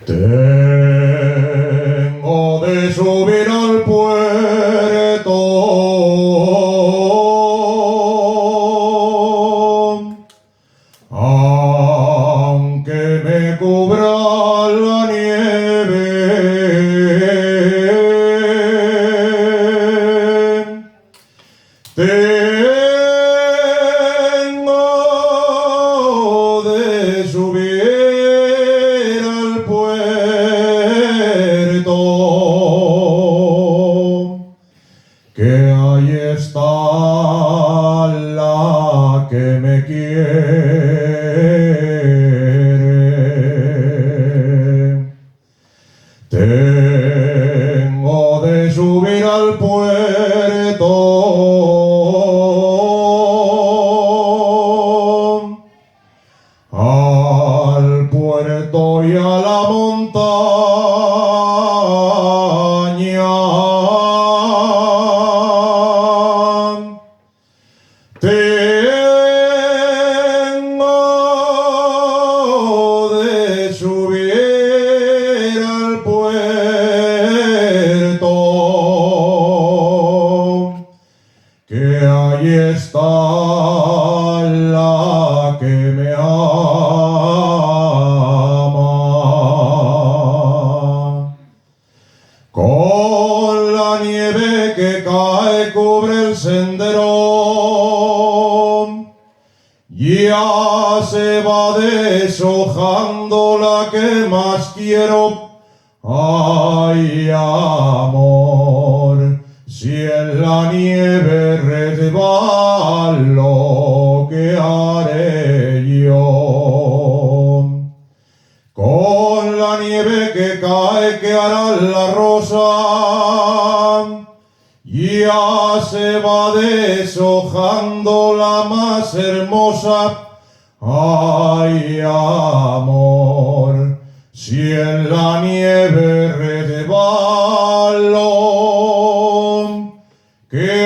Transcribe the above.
Tengo de subir al puerto, aunque me cubra la nieve. Tengo de subir al puerto, que ahí está la que me quiere. Tengo de subir al puerto, y a la montaña. Tengo de subir al puerto, que ahí está la que me con la nieve que cae cubre el sendero, ya se va deshojando la que más quiero. Ay, amor, si en la nieve resbalo, ¿qué haré yo? Con la nieve que cae, ¿qué hará la rosa? Ya se va deshojando la más hermosa. Ay, amor, si en la nieve resbalo, ¿qué